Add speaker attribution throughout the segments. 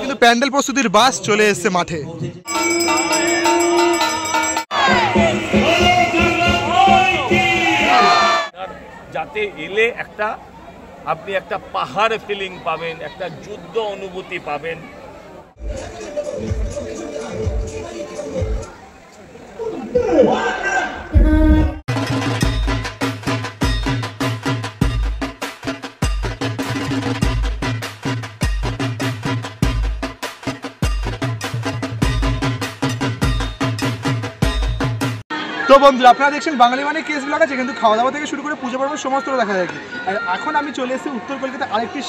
Speaker 1: কিন্তু প্যান্ডেল প্রস্তুতির বাস চলে এসেছে মাঠে।
Speaker 2: যাতে এলে আপনি একটা পাহাড় ফিলিং পাবেন, একটা যুদ্ধ অনুভূতি পাবেন।
Speaker 1: তো বন্ধুরা, আপনারা দেখছেন বাঙালি মানে কেস ব্লগ আছে, কিন্তু খাওয়া দাওয়া থেকে শুরু করে পুজো পর্ব সমস্ত দেখা যায়। আর এখন আমি চলে এসেছি উত্তর কলকাতা আরেকটি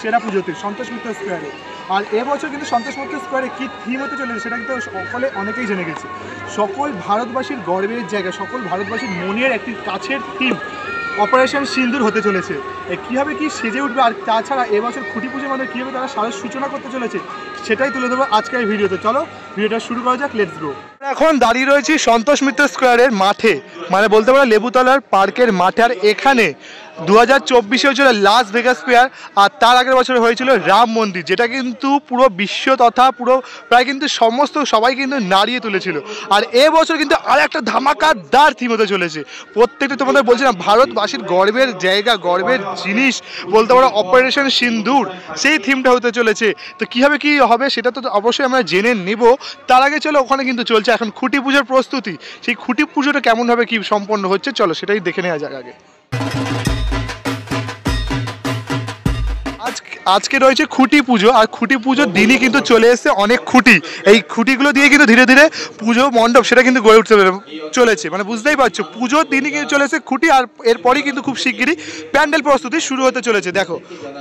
Speaker 1: সেরা পুজোতে, সন্তোষ মিত্র স্কোয়ারে। আর এবছর কিন্তু সন্তোষ মিত্র স্কোয়ারে কী থিম হতে চলেছে সেটা কিন্তু সকলে অনেকেই জেনে গেছে। সকল ভারতবাসীর গর্বের জায়গা, সকল ভারতবাসীর মনের একটি কাছের থিম অপারেশন সিন্দুর হতে চলেছে। কীভাবে কি সেজে উঠবে, আর তাছাড়া এবছর খুঁটি পুজোর মধ্যে কীভাবে তারা সাজের সূচনা করতে চলেছে সেটাই তুলে ধরবো আজকের এই ভিডিওতে। চলো ভিডিওটা শুরু করা যাক, লেটস গো। এখন দাঁড়িয়ে রয়েছি সন্তোষ মিত্র স্কোয়ারের মাঠে, মানে বলতে পারো লেবুতলার পার্কের মাঠে। আর এখানে 2024 হয়েছিল লাস ভেগাস স্কোয়ার, আর তার আগের বছর হয়েছিল রাম মন্দির, যেটা কিন্তু পুরো বিশ্ব তথা পুরো প্রায় কিন্তু সবাই কিন্তু নাড়িয়ে তুলেছিল। আর এবছর কিন্তু আর একটা ধামাকাদার থিম হতে চলেছে। প্রত্যেকটা তোমাদের বলছিলাম ভারতবাসীর গর্বের জায়গা, গর্বের জিনিস বলতে পারো অপারেশন সিন্দুর, সেই থিমটা হতে চলেছে। তো কীভাবে কী হবে সেটা তো অবশ্যই আমরা জেনে নেব। তার আগে চলো, ওখানে কিন্তু চলছে এখন খুঁটি পুজোর প্রস্তুতি। সেই খুঁটি পুজোটা কেমনভাবে কী সম্পন্ন হচ্ছে চলো সেটাই দেখে নেওয়া যাক আগে। আজকে রয়েছে খুঁটি পুজো, আর খুঁটি পুজোর দিনই কিন্তু চলে এসছে অনেক খুঁটি। এই খুঁটিগুলো দিয়ে কিন্তু ধীরে ধীরে পুজো মণ্ডপ সেটা কিন্তু গড়ে উঠতে চলেছে, মানে বুঝতেই পারছো পুজোর দিনই কিন্তু চলে এসছে খুঁটি। আর এরপরই কিন্তু খুব শিগগিরই প্যান্ডেল প্রস্তুতি শুরু হতে চলেছে। দেখো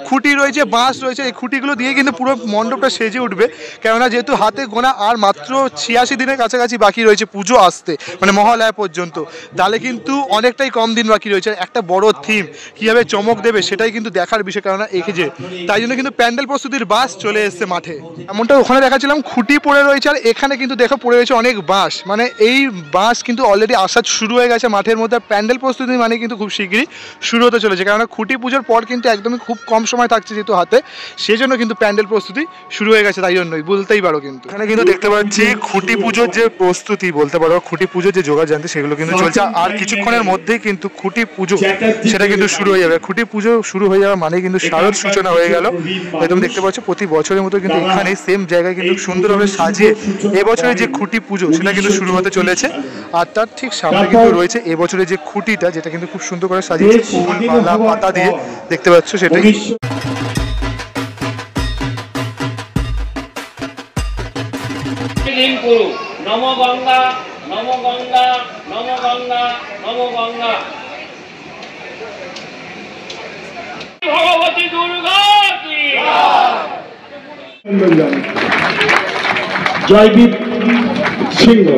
Speaker 1: খুঁটি রয়েছে, বাঁশ রয়েছে, এই খুঁটিগুলো দিয়ে কিন্তু পুরো মণ্ডপটা সেজে উঠবে। কেননা যেহেতু হাতে গোনা আর মাত্র 86 দিনের কাছাকাছি বাকি রয়েছে পুজো আসতে, মানে মহালয়া পর্যন্ত, তাহলে কিন্তু অনেকটাই কম দিন বাকি রয়েছে। একটা বড় থিম কীভাবে চমক দেবে সেটাই কিন্তু দেখার বিষয়। কেননা এঁকে তাই জন্য কিন্তু প্যান্ডেল প্রস্তুতির বাস চলে এসছে মাঠে। এমনটা ওখানে দেখাচ্ছিলাম খুঁটি পড়ে রয়েছে, আর এখানে কিন্তু দেখো পড়ে রয়েছে অনেক বাঁশ, মানে এই বাঁশ কিন্তু অলরেডি আসা শুরু হয়ে গেছে মাঠের মধ্যে। প্যান্ডেল প্রস্তুতি মানে কিন্তু খুব শিগগিরই শুরু হতে চলেছে, কেননা খুঁটি পুজোর পর কিন্তু একদমই খুব কম সময় থাকছে যেহেতু হাতে, সেই জন্য কিন্তু প্যান্ডেল প্রস্তুতি শুরু হয়ে গেছে। তাই জন্যই বলতেই পারো কিন্তু এখানে কিন্তু দেখতে পাচ্ছি খুঁটি পুজোর যে প্রস্তুতি বলতে পারো, খুঁটি পুজোর যে জোগাড় জানতে সেগুলো কিন্তু চলছে। আর কিছুক্ষণের মধ্যেই কিন্তু খুঁটি পুজো সেটা কিন্তু শুরু হয়ে যাবে। খুঁটি পুজো শুরু হয়ে যাওয়া মানে কিন্তু শারদ সূচনা হয়ে গেল। একদম দেখতে পাচ্ছ প্রতি বছরের মতো কিন্তু এখানে সেম জায়গায় কিন্তু সুন্দরভাবে সাজিয়ে এবছরের যে খুঁটি পুজো সেটা কিন্তু শুরু হতে চলেছে। আর তার ঠিক সামনে কিন্তু রয়েছে এবছরের যে খুঁটিটা, যেটা কিন্তু খুব সুন্দর করে সাজিয়েছে ফুল মালা পাতা দিয়ে, দেখতে পাচ্ছ সেটাই।
Speaker 2: নম গঙ্গা নম গঙ্গা নম গঙ্গা নম গঙ্গা, ভগবতী দুর্গা কি
Speaker 3: জয়দীপ সিংহ।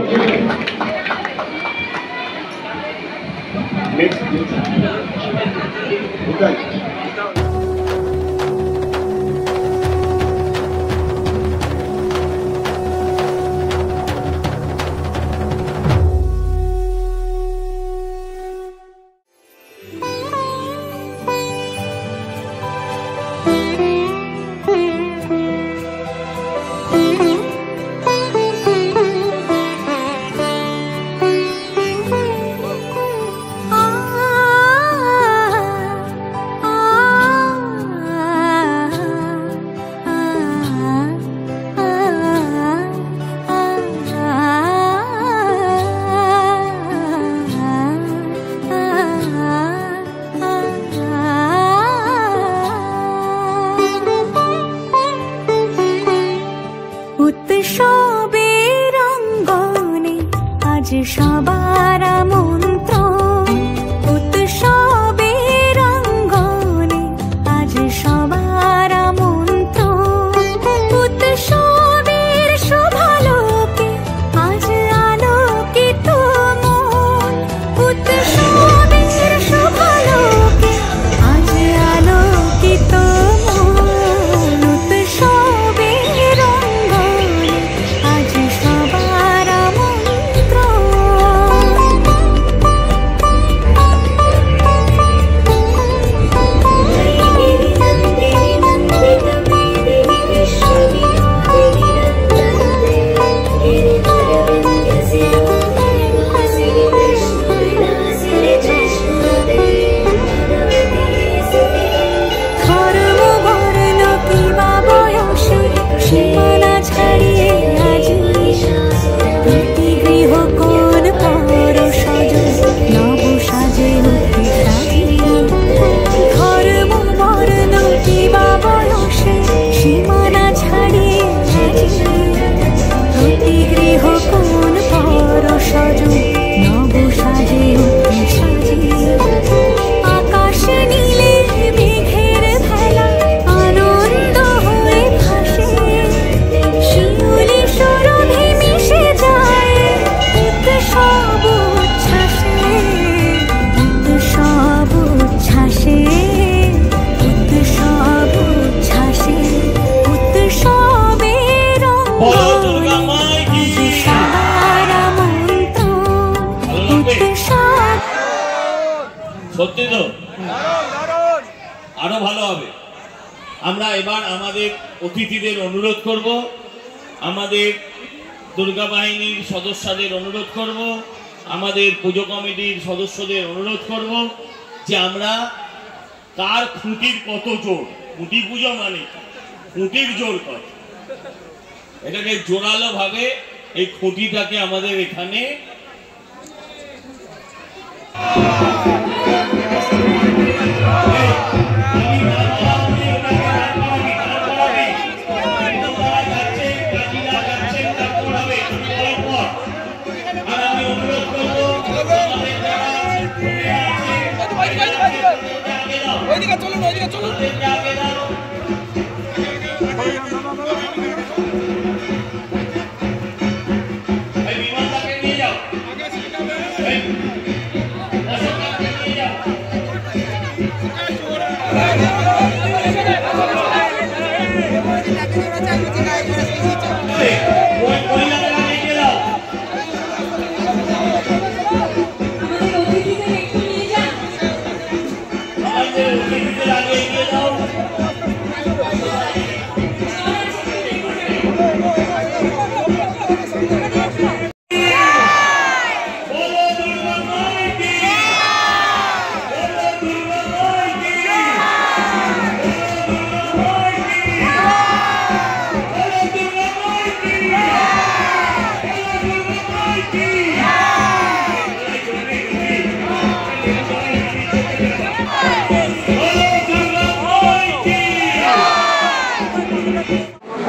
Speaker 2: আরো ভালো হবে। আমরা এবার আমাদের অতিথিদের অনুরোধ করব, আমাদের দুর্গা বাহিনীর সদস্যদের অনুরোধ করব, আমাদের পুজো কমিটির সদস্যদের অনুরোধ করব যে আমরা কার খুঁটির কত জোর, খুঁটি পুজো মানে খুঁটির জোর কত, এটাকে জোরালো ভাবে এই খুঁটিটাকে আমাদের এখানে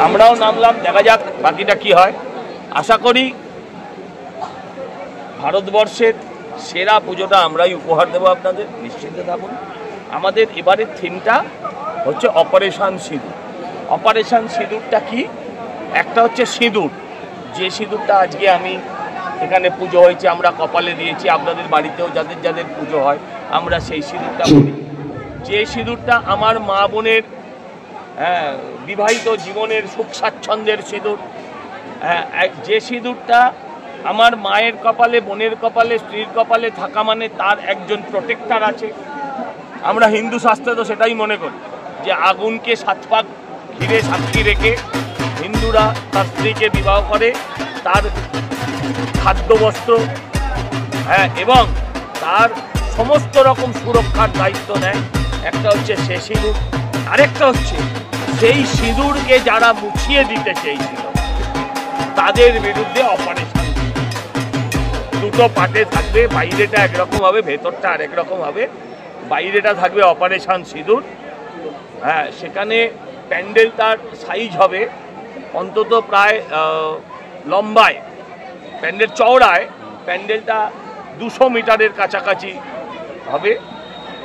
Speaker 2: আমরাও নামলাম, দেখা যাক বাকিটা কি হয়। আশা করি ভারতবর্ষের সেরা পুজোটা আমরাই উপহার দেবো আপনাদের, নিশ্চিন্তে থাকুন। আমাদের এবারের থিমটা হচ্ছে অপারেশন সিঁদুর। অপারেশন সিঁদুরটা কি? একটা হচ্ছে সিঁদুর, যে সিঁদুরটা আজকে আমি এখানে পুজো হয়েছে আমরা কপালে দিয়েছি, আপনাদের বাড়িতেও যাদের যাদের পুজো হয় আমরা সেই সিঁদুরটা করি। যে সিঁদুরটা আমার মা বোনের বিবাহিত জীবনের সুখ স্বাচ্ছন্দ্যের সিঁদুর, যে সিঁদুরটা আমার মায়ের কপালে, বোনের কপালে, স্ত্রীর কপালে থাকা মানে তার একজন প্রোটেক্টর আছে। আমরা হিন্দু শাস্ত্রে তো সেটাই মনে করি যে আগুনকে 7 পাক ঘিরে সাক্ষী রেখে হিন্দুরা তার স্ত্রীকে বিবাহ করে, তার খাদ্য বস্ত্র এবং তার সমস্ত রকম সুরক্ষার দায়িত্ব নেয়। একটা হচ্ছে সে সিঁদুর, আরেকটা হচ্ছে সেই সিঁদুরকে যারা মুছিয়ে দিতে চেয়েছিল তাদের বিরুদ্ধে অপারেশন। দুটো পার্টে থাকবে, বাইরেটা একরকম হবে, ভেতরটা আরেক রকম হবে। বাইরেটা থাকবে অপারেশন সিঁদুর, সেখানে প্যান্ডেল তার সাইজ হবে অন্তত প্রায় লম্বায়, প্যান্ডেল চওড়ায় প্যান্ডেলটা 200 মিটারের কাছাকাছি হবে।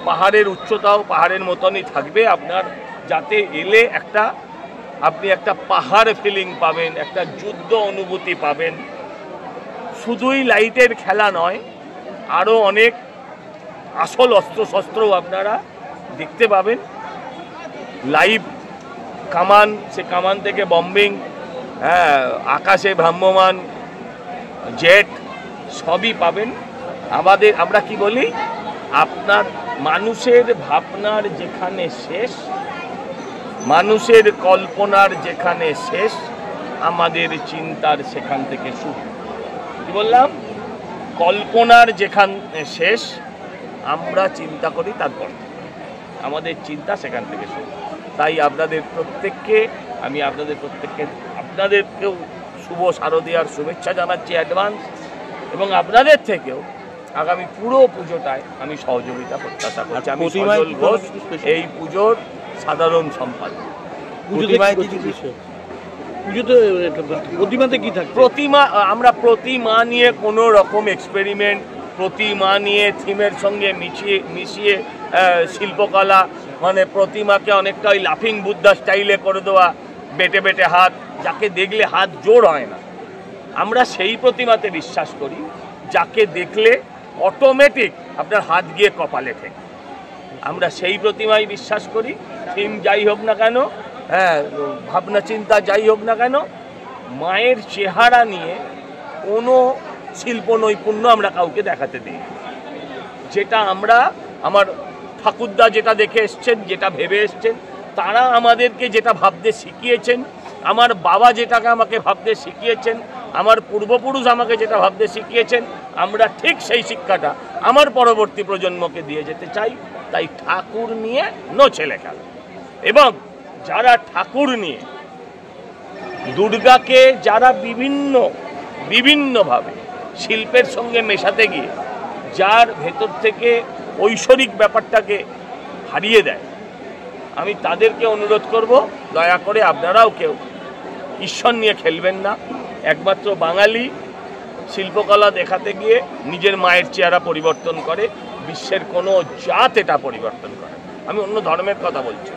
Speaker 2: পাহাড়ের উচ্চতাও পাহাড়ের মতনই থাকবে, আপনার যাতে এলে আপনি একটা পাহাড় ফিলিং পাবেন, একটা যুদ্ধ অনুভূতি পাবেন। শুধুই লাইটের খেলা নয়, আরও অনেক আসল অস্ত্রশস্ত্রও আপনারা দেখতে পাবেন। লাইভ কামান, সে কামান থেকে বম্বিং, আকাশে ভ্রাম্যমান জেট সবই পাবেন। আমরা কি বলি, আপনার মানুষের ভাবনার যেখানে শেষ, মানুষের কল্পনার যেখানে শেষ, আমাদের চিন্তার সেখান থেকে শুরু। কি বললাম? কল্পনার যেখানে শেষ, আমরা চিন্তা করি তারপর আমাদের চিন্তা সেখান থেকে শুরু। তাই আমি আপনাদেরকেও শুভ শারদীয়ার শুভেচ্ছা জানাচ্ছি অ্যাডভান্স, এবং আপনাদের থেকেও আগামী পুরো পুজোটায় আমি সহযোগিতা প্রত্যাশা করছি। আমি সজল ঘোষ, এই পুজোর সাধারণ সম্পাদক। প্রতিমাতে কি থাকে? আমরা প্রতিমা নিয়ে কোনো রকম এক্সপেরিমেন্ট, প্রতিমা নিয়ে থিমের সঙ্গে মিশিয়ে শিল্পকলা, মানে প্রতিমাকে অনেকটা ওই লাফিং বুদ্ধা স্টাইলে করে দেওয়া, বেটে বেটে হাত, যাকে দেখলে হাত জোড় হয় না। আমরা সেই প্রতিমাতে বিশ্বাস করি যাকে দেখলে অটোমেটিক আপনার হাত গিয়ে কপালে ঠেকে। আমরা সেই প্রতিমায় বিশ্বাস করি। থিম যাই হোক না কেন, ভাবনা চিন্তা যাই হোক না কেন, মায়ের চেহারা নিয়ে কোনো শিল্প নৈপুণ্য আমরা কাউকে দেখাতে দিই। যেটা আমার ঠাকুরদা যেটা দেখে এসছেন, যেটা ভেবে এসছেন, তারা আমাদেরকে যেটা ভাবতে শিখিয়েছেন, আমার বাবা যেটাকে আমাকে ভাবতে শিখিয়েছেন, আমার পূর্বপুরুষ আমাকে যেটা ভাবতে শিখিয়েছেন, আমরা ঠিক সেই শিক্ষাটা আমার পরবর্তী প্রজন্মকে দিয়ে যেতে চাই। তাই ঠাকুর নিয়ে নো ছেলে খেলা। এবং যারা ঠাকুর নিয়ে দুর্গাকে যারা বিভিন্নভাবে শিল্পের সঙ্গে মেশাতে গিয়ে যার ভেতর থেকে ঐশ্বরিক ব্যাপারটাকে হারিয়ে দেয়, আমি তাদেরকে অনুরোধ করব, দয়া করে আপনারাও কেউ ঈশ্বর নিয়ে খেলবেন না। একমাত্র বাঙালি শিল্পকলা দেখাতে গিয়ে নিজের মায়ের চেহারা পরিবর্তন করে, বিশ্বের কোনো জাত এটা পরিবর্তন করে। আমি অন্য ধর্মের কথা বলছি,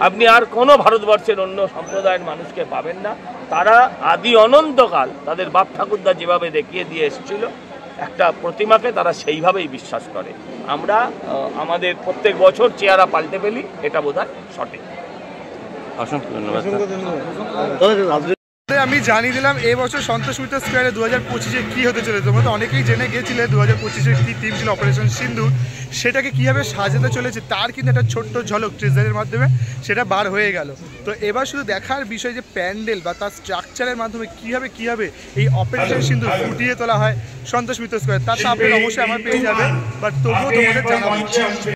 Speaker 2: আপনি আর কোনো ভারতবর্ষের অন্য সম্প্রদায়ের মানুষকে পাবেন না। তারা আদি অনন্তকাল তাদের বাপ ঠাকুরদা যেভাবে দেখিয়ে দিয়ে এসেছিল একটা প্রতিমাকে, তারা সেইভাবেই বিশ্বাস করে। আমরা আমাদের প্রত্যেক বছর চেহারা পাল্টে ফেলি, এটা বোধহয় সঠিক।
Speaker 4: অসংখ্য ধন্যবাদ।
Speaker 1: আমি জানিয়ে দিলাম এবছর সন্তোষ মিত্র স্কোয়ারে 2025-এ কী হতে চলেছে। তোমরা তো অনেকেই জেনে গিয়েছিলে 2025-এর কী থিম ছিল, অপারেশন সিন্দুর। সেটাকে কীভাবে সাজাতে চলেছে তার কিন্তু একটা ছোট্ট ঝলক ট্রেজারের মাধ্যমে সেটা বার হয়ে গেল। তো এবার শুধু দেখার বিষয় যে প্যান্ডেল বা তার স্ট্রাকচারের মাধ্যমে কীভাবে এই অপারেশন সিন্দুর ফুটিয়ে তোলা হয় সন্তোষ মিত্র স্কোয়ার, তার তো আপনারা অবশ্যই আমার পেয়ে যাবেন। বাট তবুও তোমাদের জানাবো।